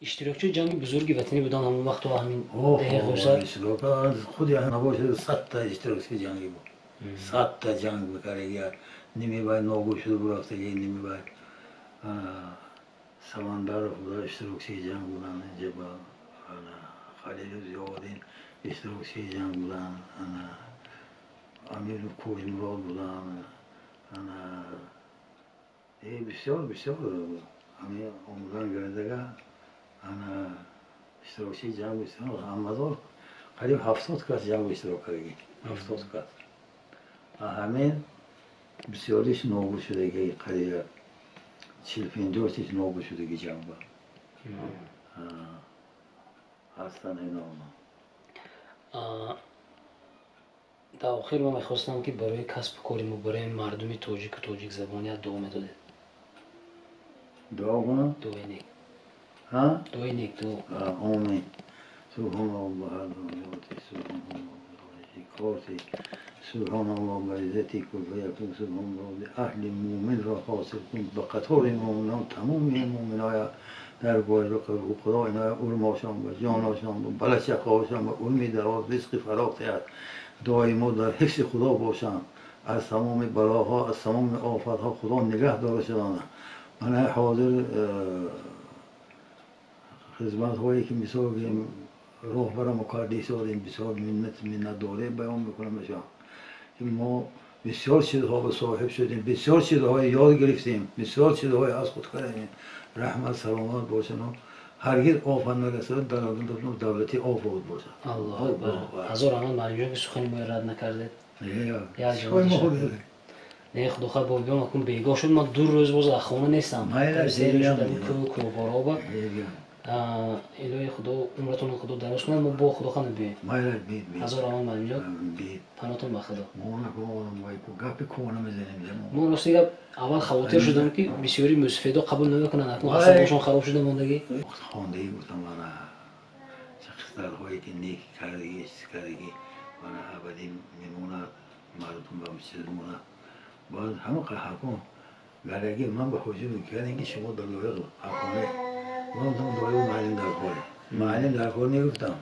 اشتراکچی جنگ بزرگی وطنی بودن همون وقت و همین اوه دهه خورسد. اشتراک خود یه نباشه 100 تا اشتراکچی جنگی بود. 100 تا جنگ بکره یا نیمی باید نابود شده برافته یه نیمی باید سمندر خدا اشتراکچی جنگ بودن اینجا با خلیل زیادین اشتراکچی جنگ بودن امیر کوه مراد بودن بسیار بسیار همه عمران گردگاه اشتراکچی جنگ بسیار همه قریب 70 کس جنگ اشتراک کردیم 70 کس همه بسیاریش نابود شدگی قریب 40-50 تیش نابود شدگی جنگ بود هستن اینا در آخر من میخواستم که برای کسب کاری ما برای مردم تاجیک و تاجیک زبانی دعا میداده. دعا کنم؟ دعای نیک. ها؟ دعای نیک دعا. آمین. سبحان الله العظیم سبحان الله کارتی سبحان الله بعزتی کل و یکون سبحان الله اهل مومن را حاصل کن به قطار مومنان تمام مومنای در گوهر و خدا اینا علماشان و جاناشان و بلشقاشان و علمی دراز رزق فراغ تیاد دعای ما در حفظ خدا باشم از تمام بلاها از تمام آفتها خدا نگه داره شدانه من حاضر خدمت هایی که مثال راه برم و کردی سادیم بسیار منت داره بیان میکنم بشم که ما بسیار چیزها به صاحب شدیم بسیار چیزهای یاد گرفتیم بسیار چیزهای از خود کردیم رحمت سلامت باشن و هرگز آفت نرسد در دولتی آفت باشد الله اکبر. هزار امان معلوم که سخنی ما رد نکرده. نه خدا خواهد با بیام اکن بیگاه شد ما 2 روز باز خانه نیستم سیر شدم که کوبارا با الهی خدا عمرتون خدا دراز کنه ما با خدا خانه بیم هزار امان معلوم جا پناتون به خدا ما راستی اول خواتر شدم که بسیاری مستفیدا قبول نمیکنن اکنون حسابشون خراب شده ماندگی خواندگی بودم من شخصیت‌هایی که نیک کردگی کردگی من ابدی میمونه مردم به چیز مونه باز همه حکم گرگی من به حجوم کردن که شما در لایق حکومه من دارم معلم در کاره معلم در کار نگفتم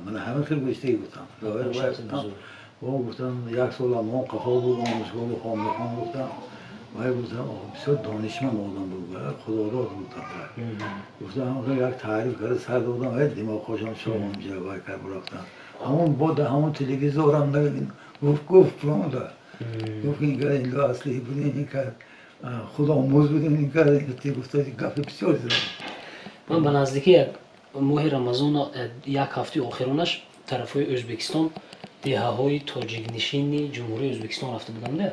من همه خیلی گوشتی گفتم لایق باید با گفتم 1 سال ما قفا بود آموزگاه و خامخان گفتم و گفتم بسیار دانشمند آدم بود خداداد بودم گفتم یک تعریف کرده سر دادم دماغ خوشم شام جوای کار برفتم همون بود همون تلویزیونم نگفتم گفت فرانده گفت این کار اینجا اصلی بود این کار خدا آموز بود این کار گفته گفت بسیار زیاد من به نزدیکی یک ماه رمضان 1 هفته آخرانش طرفای ازبکستان دهه‌های تاجیک نشینی جمهوری ازبکستان رفته بودم ده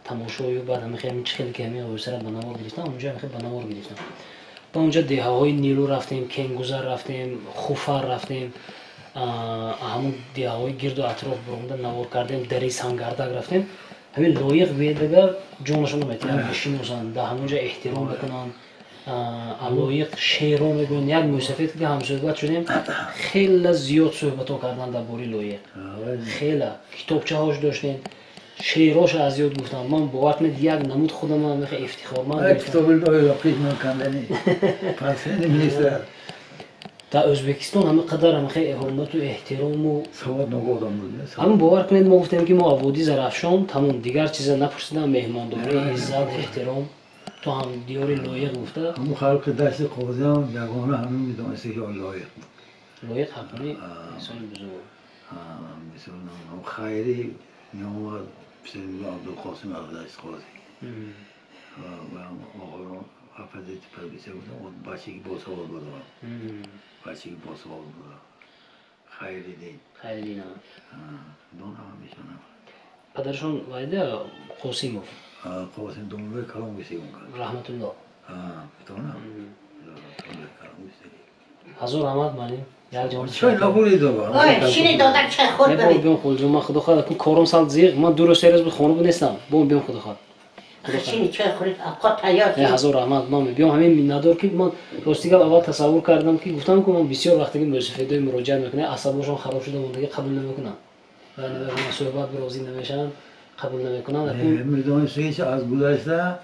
تماشای و بعد همه خیلی که همه اوسر بنوار گرفتم اونجا خیلی بنوار گرفتم با اونجا دهه‌های نیلو رفتیم کنگوزر رفتیم خوفر رفتیم همون دهه‌های گرد و اطراف برامون نوار کردیم دری سنگردک رفتیم همین لایق بیدگر جونشون میتونن بشینن ده همونجا احترام بکنن علایق شعرها میگن یک موسیقی که هم صحبت شدیم خیلی زیاد صحبت ها کردن در باری لایق خیلی کتابچه هاش داشتیم شعراش از یاد گفتم من باور کنید یک نمود خودم هم خیلی افتخارمند کتاب لایق من کندنی پس نمی‌نویسه در ازبکستان همه قدر هم خیلی حرمت و احترام و سواد نگودم بود همه باور کنید ما گفتیم که ما آبادی زرافشان تمام دیگر چیزا نپرسیدم مهمانداری عزت احترام تو هم دیاری لایق گفته همون خلق دست قاضی هم یگانه همه میدونسته که لایق لایق حقانی انسان بزرگ بسیار هم خیری میامد سید عبدالقاسم عبدالعزیز قاضی و آقایان افزایش پردیسه بودم بچگی باسواد بودم بچگی باسواد بودم خیری دین دون هم میشونم پدرشون وایده قاسیموف قاسم دنبال کلام بسیار کرد رحمت الله بتونم دنبال کلام بسیار حضور احمد مالیم یک جان چای نبوری دو شینی دادن چای خود ببین بیام خود من خدا خواهد که کارم سال زیغ من 2 روز 3 روز به خانه بود نیستم بیام خدا خواهد شینی چای خورید آقا تیار نه حضور احمد من بیام همین ندار که من راستی اول تصور کردم که گفتم که من بسیار وقتی که موسیقی مراجعه میکنه عصبشون خراب شده موندگی قبول نمیکنم یعنی من صحبت برازی نمیشن قبول نمیکنم میدونسته که از گذشته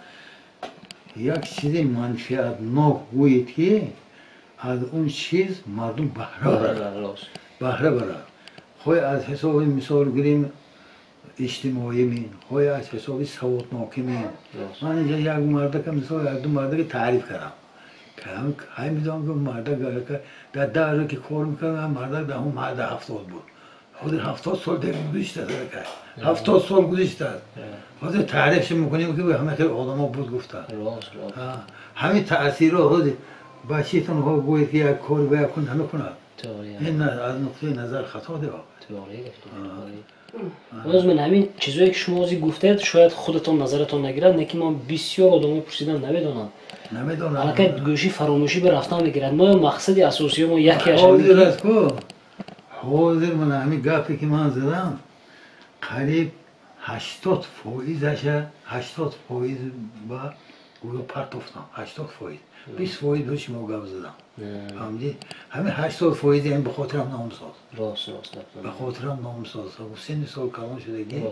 یک چیز منفعت ناک گویید که از اون چیز مردم بهره برن راست بهره برن خوی از حساب مثال گیریم اجتماعی مین خوی از حساب سوادناکی مین راست من اینجا یک مرده که مثال یک دو مرده که تعریف کردم که همه میدونم که مرده که در دره که کار میکردم مرده در اون مرده 70 بود حاضر 70 سال دیگه گذشته کرد 70 سال گذشته حاضر تعریفش میکنیم که همه خیلی آدم ها بود گفته راست همین تأثیر رو حاضر بچه‌تون ها گوید که یک کار باید کن همه کنه توری این از نقطه نظر خطا ده توری باز من همین چیزایی که شما ازی گفتید شاید خودتون نظرتون نگیرد نه که من بسیار آدمای پرسیدن نمیدونم نمیدونم حرکت گوشی فراموشی به رفتن میگیرد ما مقصد اساسی ما یکی حاضر اش است کو حاضر من همین گپی که من زدم قریب 80% با گویا پرت افتم 80% 20% روش ما گپ زدم فهمیدی همین 80% این به خاطرم نامساز راست به خاطرم نامساز و سن سال کلان شدگی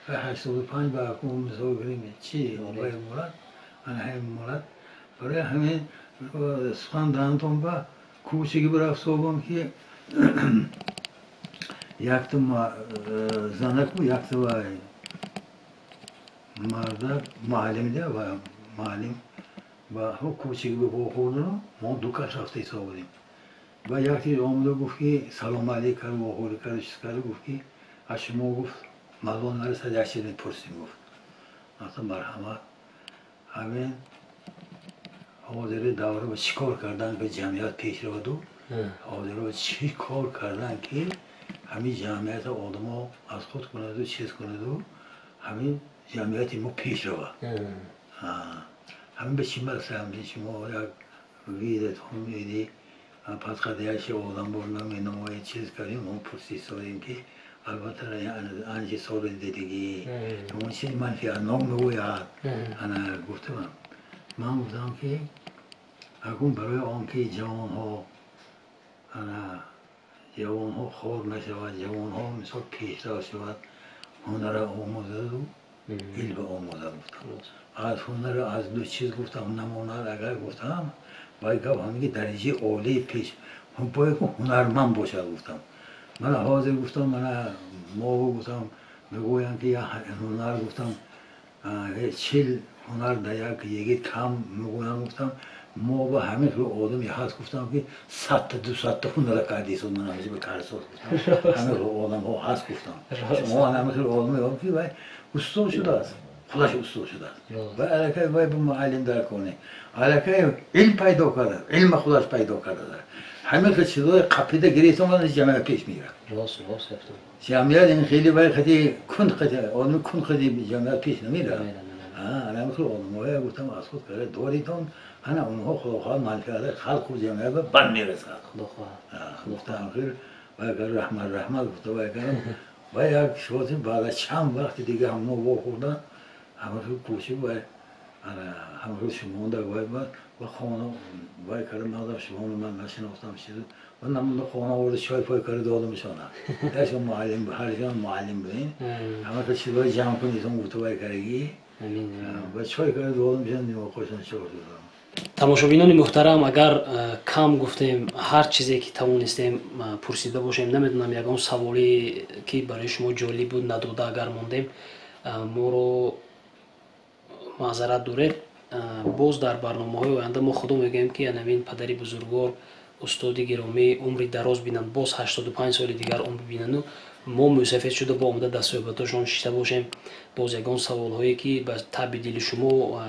85 با اکنون مثال بریم چی برای مولد من همین مولد برای همین سخن دانتون با کوچگی برای صحبم که یک تو زنک بود یک تو مرد معلم ده و معلم و هم کوچگی به خوردن ما دو کس رفته حساب بودیم و یکی آمده گفت که سلام علیک کرد و خوری کرد چیز کرد گفت که از شما گفت مردم نرسد یک چیز پرسیم گفت مثلا مرحمت همین حاضر دوره با چی کار کردن به جمعیت پیش رو دو حاضر با چی کار کردن که همین جمعیت آدم ها از خود کند و چیز کند و همین جمعیت ما پیش رو همین به چی مرسه همین شما یک ویدت هم میدی پس قدیهش آدم برنم این نمایی چیز کردیم اون پرسی سالیم که البته انجی سال دیدگی اون چیز منفی نام میگوید انا گفتم من گفتم که اکنون برای آنکه جوان ها خور نشود جوان ها مثال پیش را شود هنر آموزه و علم آموزه گفتم از هنر از دو چیز گفتم نمونه اگر گفتم باید گفت همین درجه عالی پیش هم باید هنرمند باشد گفتم من حاضر گفتم من ما گفتم میگویم که هنر گفتم 40 هنر در یک کم میگویم گفتم ما با همین رو آدمی هست گفتم که 100 تا 200 تا هنر کردی سود من همیشه به کار سود گفتم همین رو آدم ها هست گفتم شما همین رو آدمی ها که باید استاد شده است خودش استاد شده است و علاقه باید به معلم در کنه علاقه علم پیدا کرده علم خودش پیدا کرده همین که چیزای قپیده گریتون من جمعیت پیش میره راست جمعیت این خیلی باید خیلی آدم کن خیلی جمعیت پیش نمیره انا مثل آدم‌های گفتم از خود کرده داریتون انا اونها خداخواه منفعت خلق و جمعیت به بند میرسد گفتم خیلی باید رحمت گفته باید یک شواتی بعد از چند وقت دیگه همونها واخوردن همه خیلی کوچی باید همه خیلی شمانده باید و خانه باید کرده مردم شمانده من نشناختم چیزی و نمونده خانه آورده چای پای کرده دادمشانه درشون معلم هر جان معلم بودین همه خیلی چیزای جمع کنیتون گفته باید کردگی و چای کرده دادمشان نیمه خوشن شد تماشابینان محترم اگر کم گفتیم هر چیزی که توانستیم پرسیده باشیم نمیدونم یگان سوالی که برای شما جالب بود نداده اگر موندیم ما رو معذرت دارید باز در برنامه‌های آینده ما خدا میگیم که همین پدری بزرگوار استاد گرامی عمری دراز بینند باز 85 سال دیگر عمر بینند و ما مسافر شده با آمده در صحبتاشون شیشته باشیم باز یگان سوال‌هایی که به تب دل شما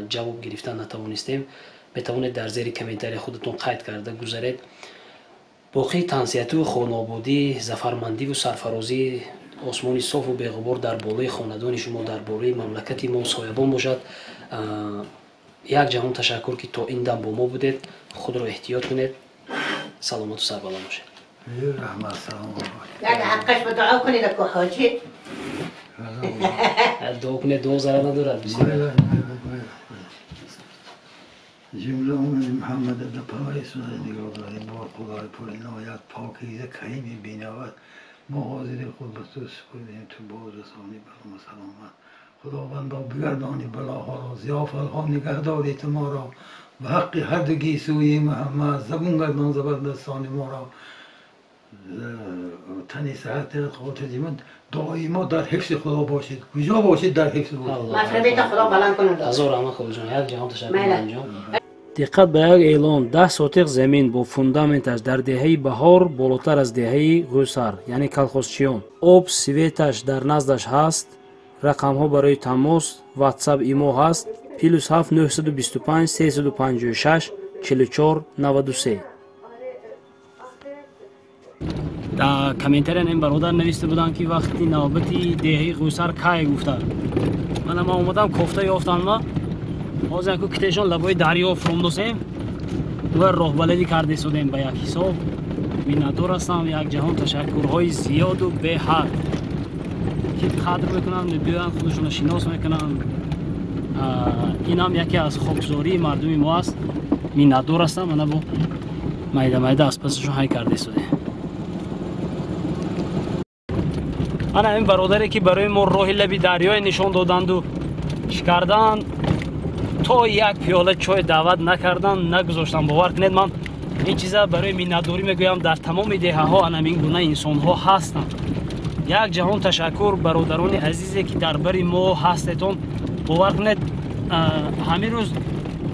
جواب گرفتن نتوانستیم بتوانید در زیر کامنتاری خودتون قید کرده گذارید باقی تنصیحات و خانوادگی ظفرمندی و سرفرازی آسمانی صاف و بی‌غبار در بالای خاندان شما در بالای مملکت ما سایبان باشد یک جهان تشکر که تا این دم با ما بودید خود را احتیاط کنید سلامت و سربلند باشید رحمت سلام يعني حقش بدعاء كل لك حاجي دعا کنید دعا ضرر ندارد جمله اون محمد ابن پناه سنت نگاه داریم با خدای پر عنایت پاکیزه کریم بینوایت ما حاضر خود به تو سپردیم تو باز رسانی برام سلامت خداوندا بگردانی بلاها را ضیافت ها نگهداری ما را به حق هر دو گیسوی محمد زبون گردان زبردستان ما را تنی صحت قوت من دائما در حفظ خدا باشید کجا باشید در حفظ باشید مسئله خدا بلند کنه هزار رحمت خدا جان یک جهان تشکر بله. انجام диққат ба як эълон 10 сотиқ замин бо фундаменташ дар деҳаи баҳор болотар аз деҳаи ғӯсар яъне колхозчиён об светаш дар наздаш ҳаст рақамҳо барои тамос ватсап имо ҳаст +7 925 356 44 93 дар комментариян ин бародар нависта буданд ки вақти навбати деҳаи ғӯсар кай гуфта мана ман омадам кофта ёфтам ҳозир ку китешон лабои дарё фромдосем ва роҳбаладӣ карда истодем ба як ҳисоб миннатдор ҳастам як ҷаҳон ташаккурҳои зиёду беҳад ки қадр мекунанд мебиёянд худашонро шинос мекунанд инам яке аз хокзории мардуми мо аст миннатдор ҳастам ана бо майда майда аз пасашон ҳай карда истодем ана ин бародаре ки барои мо роҳи лаби дарёе нишон доданду чӣ карданд то як пиёла чой даъват накарданд нагузоштанд бовар кунед ман ин чиза барои миннатдорӣ мегӯям дар тамоми деҳаҳо анамин гуна инсонҳо ҳастанд як ҷаҳон ташаккур бародарони азизе ки дар бари мо ҳастетон бовар кунед ҳамин рӯз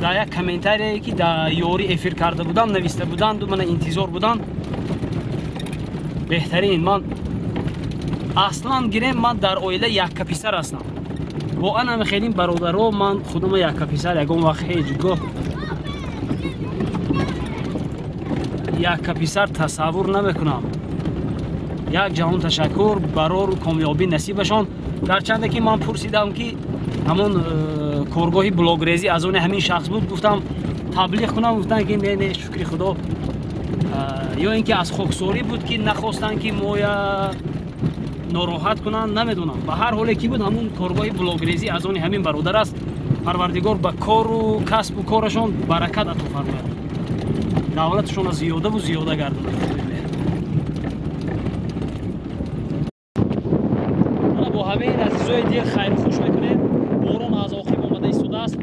дар як комментарие ки дар ёрӣ эфир карда будам нависта буданду мана интизор буданд беҳтарин ман аслан гирем ман дар оила яккаписар ҳастам бо анами хелин бародаро ман худама яккаписар ягон вақт ҳеҷ гоҳ яккаписар тасаввур намекунам як ҷаҳон ташаккур барору комёбӣ насибашон гарчанде ки ман пурсидам ки ҳамон коргоҳи блогрезӣ аз они ҳамин шахс буд гуфтам таблиғ кунам гуфтанд ки не шукри худо ё ин ки аз хоксорӣ буд ки нахостанд ки моя нороҳат кунанд намедонам ба ҳар ҳоле ки буд ҳамун коргоҳи блогрезӣ аз они ҳамин бародар аст парвардигор ба кору касбу корашон баракат ато фармояд давлаташонро зиёдаву зиёда гардонад мана бо ҳамаи азизои дил хайру хуш мекунем борон аз оқиб омада истодааст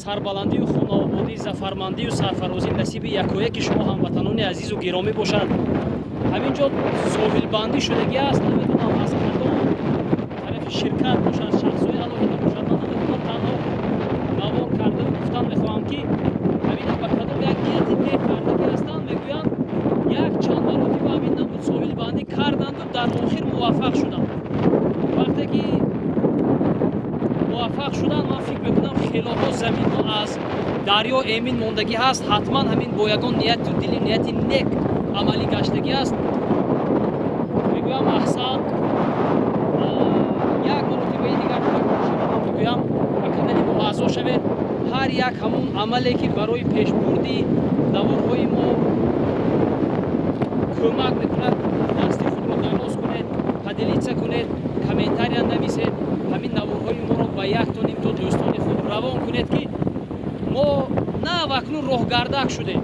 сарбаландию хуноободӣ зафармандию сарфарозӣ насиби якояки шумо ҳамватанони азизу гиромӣ бошад ҳамин ҷо соҳилбандӣ шудагӣ аст намедонам аз кадом тарафи ширкат бошад шахсҳои алоҳида бошад ман намедонам танҳо навор карда гуфтан мехоҳам ки ҳамина ба кадом як нияти нек кардагӣ ҳастанд мегӯянд як чанд маротиба ҳамин намуд соҳилбандӣ карданду дар охир муваффақ шуданд вақте ки муваффақ шуданд ман фикр мекунам хелоҳо заминҳо аз дарё эмин мондагӣ ҳаст ҳатман ҳамин бо ягон нияту дили нияти нек амалӣ гаштагӣ аст мегӯям аҳсан як маротибаи дигар мегӯям ба канали мо аъзо шавед ҳар як ҳамон амале ки барои пешбурди даворҳои мо кӯмак мекунад дасти худро дароз кунед падилитса кунед комментария нависед ҳамин наворҳои моро ба як то ним то дӯстони худ равон кунед ки мо на вакнун роҳгардак шудем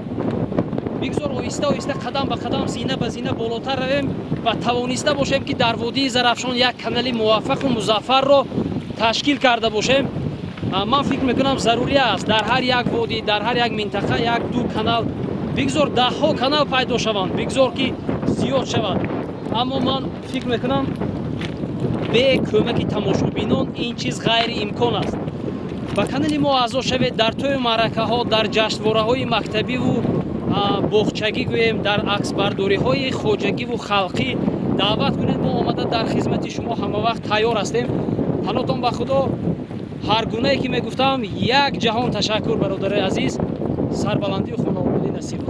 бигзор оҳиста оҳиста қадам ба қадам зина ба зина болотар равем ва тавониста бошем ки дар водии зарафшон як канали муваффақу музаффарро ташкил карда бошем ман фикр мекунам зарури аст дар ҳар як водӣ дар ҳар як минтақа як ду канал бигзор даҳҳо канал пайдо шаванд бигзор ки зиёд шавад аммо ман фикр мекунам бе кӯмаки тамошобинон ин чиз ғайриимкон аст ба канали мо аъзо шавед дар тӯю маъракаҳо дар ҷашнвораҳои мактабиву боғчагӣ гӯем дар аксбардориҳои хоҷагиву халқӣ даъват кунед мо омада дар хизмати шумо ҳамавақт тайёр ҳастем танотон ба худо ҳар гунае ки мегуфтам як ҷаҳон ташаккур бародари азиз сарбаландию хонободӣ насиб